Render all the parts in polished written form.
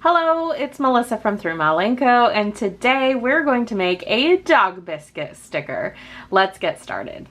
Hello, it's Melissa from 3milelaneco, and today we're going to make a dog biscuit sticker. Let's get started.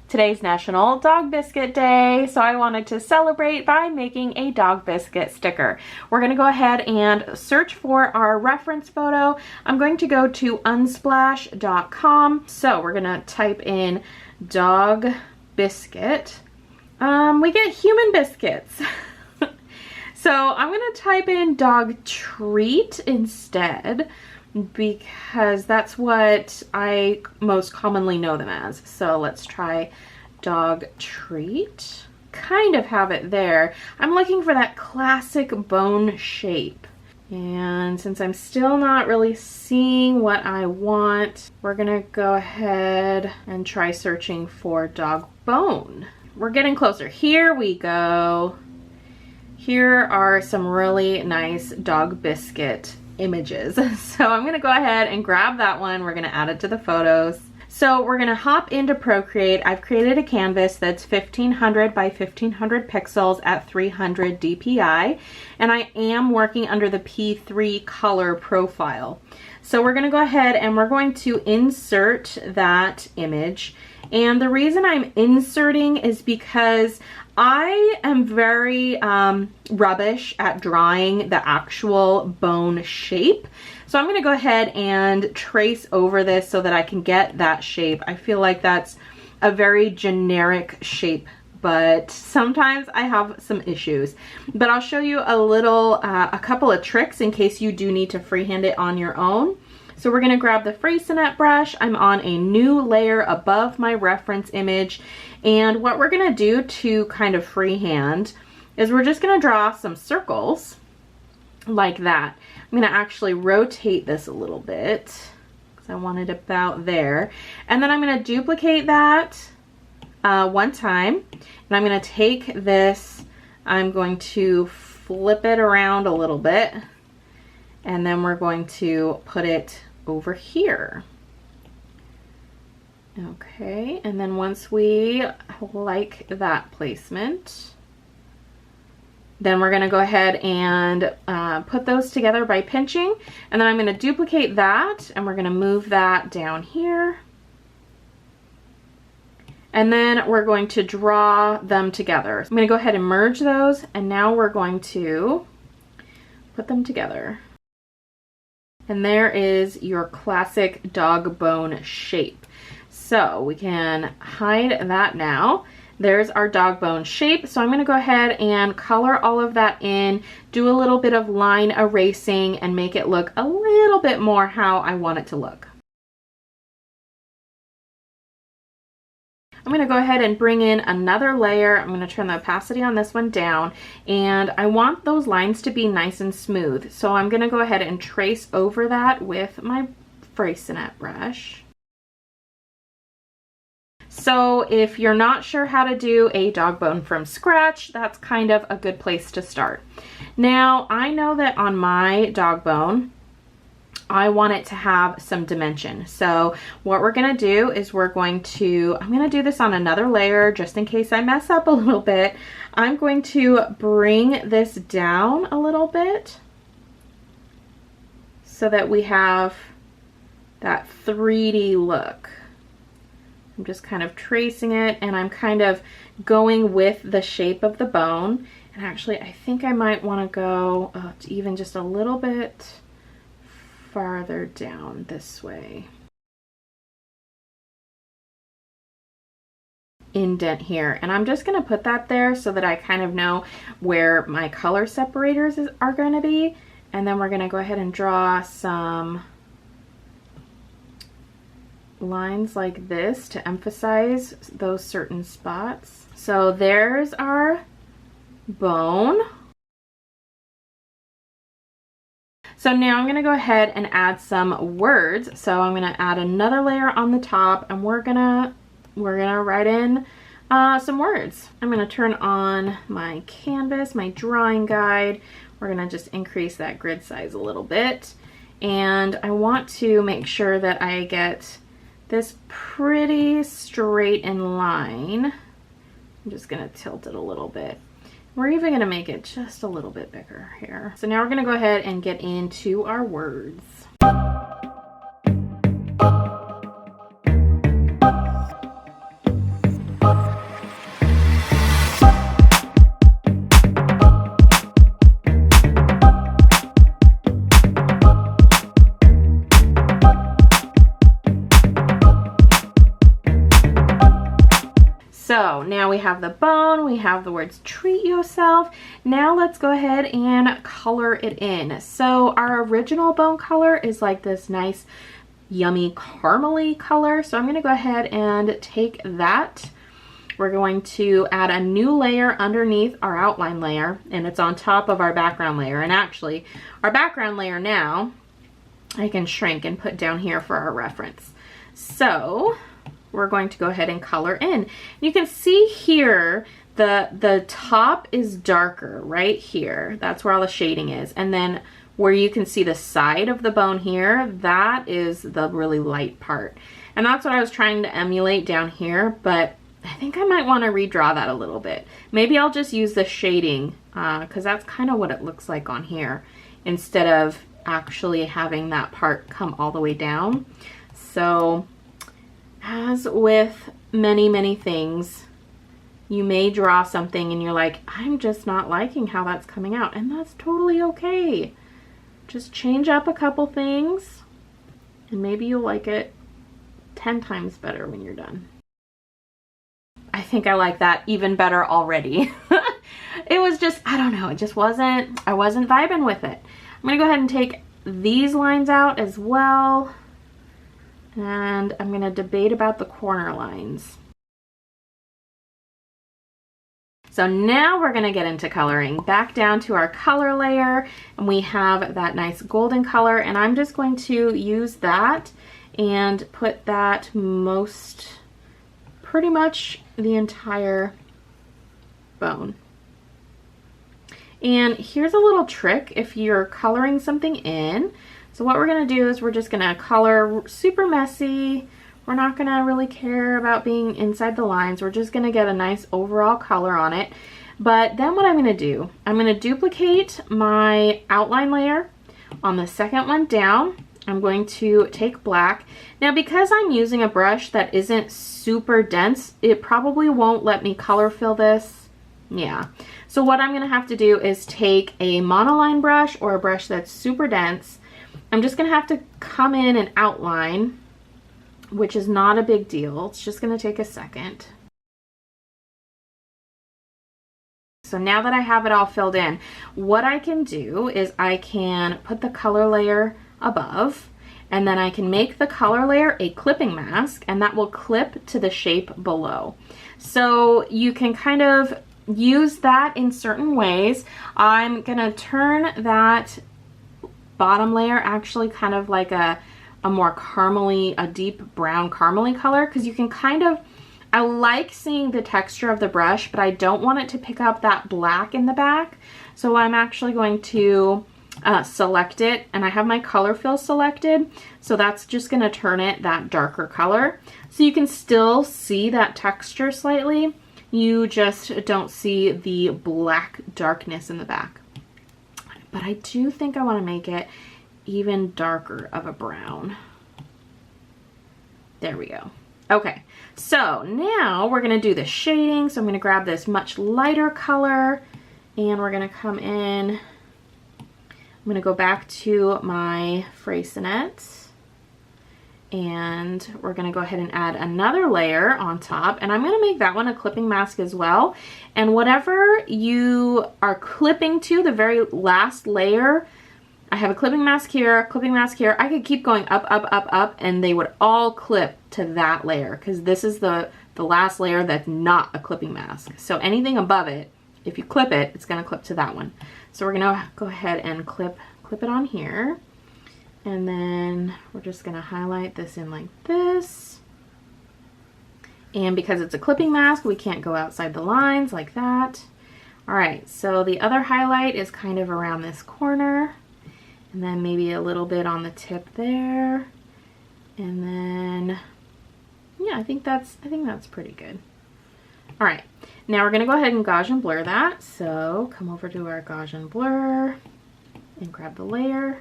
Today's National Dog Biscuit Day, so I wanted to celebrate by making a dog biscuit sticker. We're going to go ahead and search for our reference photo. I'm going to go to unsplash.com. So we're going to type in dog biscuit. We get human biscuits. So I'm going to type in dog treat instead, because that's what I most commonly know them as. So let's try dog treat. Kind of have it there. I'm looking for that classic bone shape. And since I'm still not really seeing what I want, we're gonna go ahead and try searching for dog bone. We're getting closer. Here we go. Here are some really nice dog biscuit images. So I'm gonna go ahead and grab that one. We're gonna add it to the photos. So we're gonna hop into Procreate. I've created a canvas that's 1500 by 1500 pixels at 300 DPI, and I am working under the P3 color profile. So we're gonna go ahead and we're going to insert that image. And the reason I'm inserting is because I am very rubbish at drawing the actual bone shape. So I'm gonna go ahead and trace over this so that I can get that shape. I feel like that's a very generic shape, but sometimes I have some issues. But I'll show you a couple of tricks in case you do need to freehand it on your own. So we're gonna grab the Freycinet brush. I'm on a new layer above my reference image. And what we're gonna do to kind of freehand is we're just gonna draw some circles like that. I'm gonna actually rotate this a little bit because I want it about there. And then I'm gonna duplicate that one time. And I'm gonna take this, I'm going to flip it around a little bit. And then we're going to put it over here. Okay, and then once we like that placement, then we're gonna go ahead and put those together by pinching, and then I'm gonna duplicate that and we're gonna move that down here. And then we're going to draw them together. I'm gonna go ahead and merge those, and now we're going to put them together. And there is your classic dog bone shape. So we can hide that now. There's our dog bone shape. So I'm going to go ahead and color all of that in, do a little bit of line erasing, and make it look a little bit more how I want it to look. I'm going to go ahead and bring in another layer. I'm going to turn the opacity on this one down, and I want those lines to be nice and smooth. So I'm going to go ahead and trace over that with my Freycinet brush. So if you're not sure how to do a dog bone from scratch, that's kind of a good place to start. Now, I know that on my dog bone, I want it to have some dimension. So what we're gonna do is I'm gonna do this on another layer just in case I mess up a little bit. I'm going to bring this down a little bit so that we have that 3D look. I'm just kind of tracing it, and I'm kind of going with the shape of the bone. And actually, I think I might want to go even just a little bit farther down this way. Indent here, and I'm just going to put that there so that I kind of know where my color separators are going to be. And then we're going to go ahead and draw some lines like this to emphasize those certain spots. So there's our bone. So now I'm gonna go ahead and add some words. So I'm gonna add another layer on the top, and we're gonna write in some words. I'm gonna turn on my canvas, my drawing guide. We're gonna just increase that grid size a little bit. And I want to make sure that I get this pretty straight in line. I'm just gonna tilt it a little bit. We're even gonna make it just a little bit bigger here. So now we're gonna go ahead and get into our words. So now we have the bone, we have the words treat yourself. Now let's go ahead and color it in. So our original bone color is like this nice, yummy caramely color. So I'm gonna go ahead and take that. We're going to add a new layer underneath our outline layer, and it's on top of our background layer. And actually, our background layer now, I can shrink and put down here for our reference. So we're going to go ahead and color in. You can see here the top is darker right here. That's where all the shading is. And then where you can see the side of the bone here, that is the really light part. And that's what I was trying to emulate down here, but I think I might want to redraw that a little bit. Maybe I'll just use the shading because that's kind of what it looks like on here instead of actually having that part come all the way down. So as with many things, you may draw something and you're like, I'm just not liking how that's coming out, and that's totally okay. Just change up a couple things and maybe you'll like it 10 times better when you're done. I think I like that even better already. It was just, I don't know, it just I wasn't vibing with it. I'm gonna go ahead and take these lines out as well. And I'm going to debate about the corner lines. So now we're going to get into coloring. Back down to our color layer, and we have that nice golden color, and I'm just going to use that and put that pretty much the entire bone. And here's a little trick if you're coloring something in. So what we're going to do is we're just going to color super messy. We're not going to really care about being inside the lines. We're just going to get a nice overall color on it. But then what I'm going to do, I'm going to duplicate my outline layer on the second one down. I'm going to take black. Now because I'm using a brush that isn't super dense, it probably won't let me color fill this. Yeah. So what I'm going to have to do is take a monoline brush or a brush that's super dense. I'm just going to have to come in and outline, which is not a big deal. It's just going to take a second. So now that I have it all filled in, what I can do is I can put the color layer above, and then I can make the color layer a clipping mask, and that will clip to the shape below. So you can kind of use that in certain ways. I'm going to turn that bottom layer actually kind of like a more caramely, a deep brown caramely color, because you can kind of, I like seeing the texture of the brush, but I don't want it to pick up that black in the back. So I'm actually going to select it, and I have my color fill selected, so that's just going to turn it that darker color. So you can still see that texture slightly, you just don't see the black darkness in the back. But I do think I want to make it even darker of a brown. There we go. Okay, so now we're going to do the shading. So I'm going to grab this much lighter color, and we're going to come in. I'm going to go back to my fraisenet, and we're going to go ahead and add another layer on top, and I'm going to make that one a clipping mask as well. And whatever you are clipping to, the very last layer, I have a clipping mask here, clipping mask here. I could keep going up, up, up, up, and they would all clip to that layer, because this is the last layer that's not a clipping mask. So anything above it, if you clip it, it's going to clip to that one. So we're going to go ahead and clip it on here. And then we're just going to highlight this in like this. And because it's a clipping mask, we can't go outside the lines like that. All right, so the other highlight is kind of around this corner, and then maybe a little bit on the tip there. And then, yeah, I think that's pretty good. All right, now we're gonna go ahead and Gaussian blur that. So come over to our Gaussian blur and grab the layer.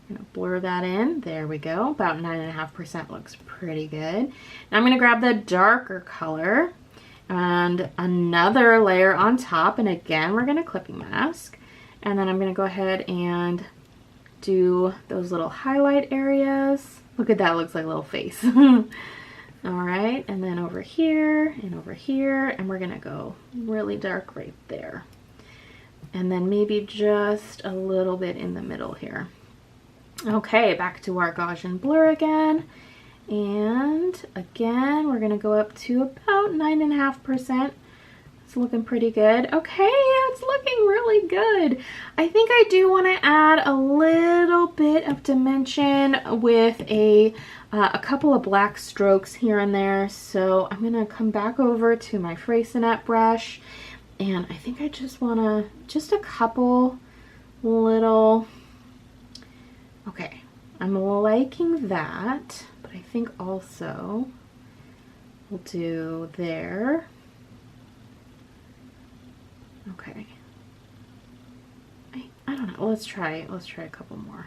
I'm gonna blur that in. There we go. About 9.5% looks pretty good. Now I'm gonna grab the darker color and another layer on top. And again, we're gonna clipping mask. And then I'm gonna go ahead and do those little highlight areas. Look at that, looks like a little face. All right, and then over here and over here, and we're gonna go really dark right there. And then maybe just a little bit in the middle here. Okay, back to our Gaussian blur again. And again, we're gonna go up to about 9.5%. It's looking pretty good. Okay, it's looking really good. I think I do want to add a little bit of dimension with a couple of black strokes here and there. So I'm gonna come back over to my Freycinet brush, and I think I just wanna, just a couple little, okay, I'm liking that, but I think also we'll do there. Okay. I don't know. Let's try a couple more.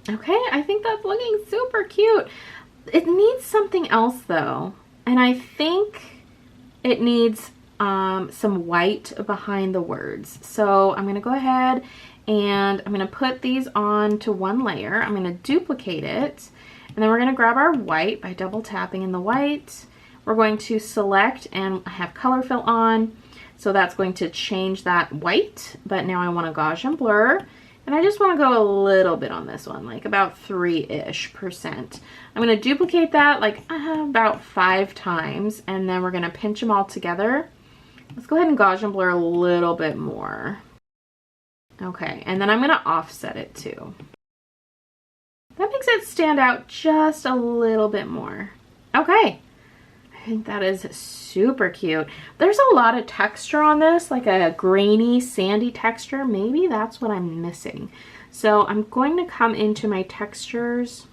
Okay, I think that's looking super cute. It needs something else though, and I think it needs some white behind the words. So I'm gonna go ahead and I'm gonna put these on to one layer. I'm gonna duplicate it, and then we're gonna grab our white by double tapping in the white. We're going to select and have color fill on. So that's going to change that white, but now I want a Gaussian blur. And I just want to go a little bit on this one, like about 3-ish%. I'm going to duplicate that like about 5 times, and then we're going to pinch them all together. Let's go ahead and Gaussian blur a little bit more. Okay, and then I'm going to offset it too. That makes it stand out just a little bit more. Okay, I think that is super cute. There's a lot of texture on this, like a grainy, sandy texture. Maybe that's what I'm missing. So I'm going to come into my textures.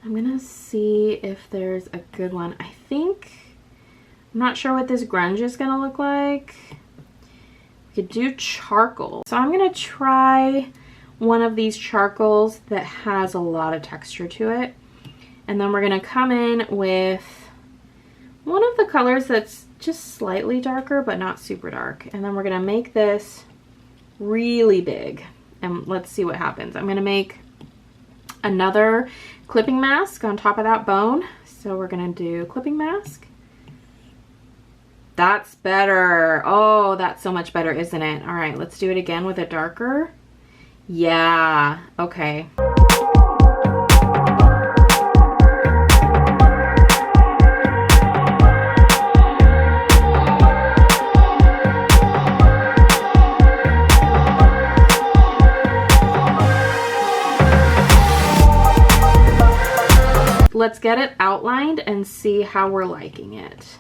I'm gonna see if there's a good one. I think, I'm not sure what this grunge is gonna look like. We could do charcoal. So I'm gonna try one of these charcoals that has a lot of texture to it. And then we're gonna come in with one of the colors that's just slightly darker but not super dark, and then we're gonna make this really big, and let's see what happens. I'm gonna make another clipping mask on top of that bone, so we're gonna do clipping mask. That's better. Oh, that's so much better, isn't it? All right, let's do it again with a darker. Yeah, okay. Let's get it outlined and see how we're liking it.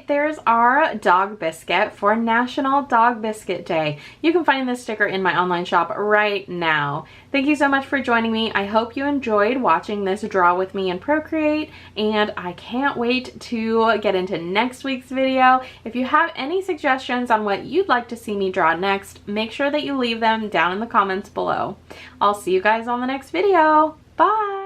There's our dog biscuit for National Dog Biscuit Day. You can find this sticker in my online shop right now. Thank you so much for joining me. I hope you enjoyed watching this draw with me in Procreate, and I can't wait to get into next week's video. If you have any suggestions on what you'd like to see me draw next, make sure that you leave them down in the comments below. I'll see you guys on the next video. Bye!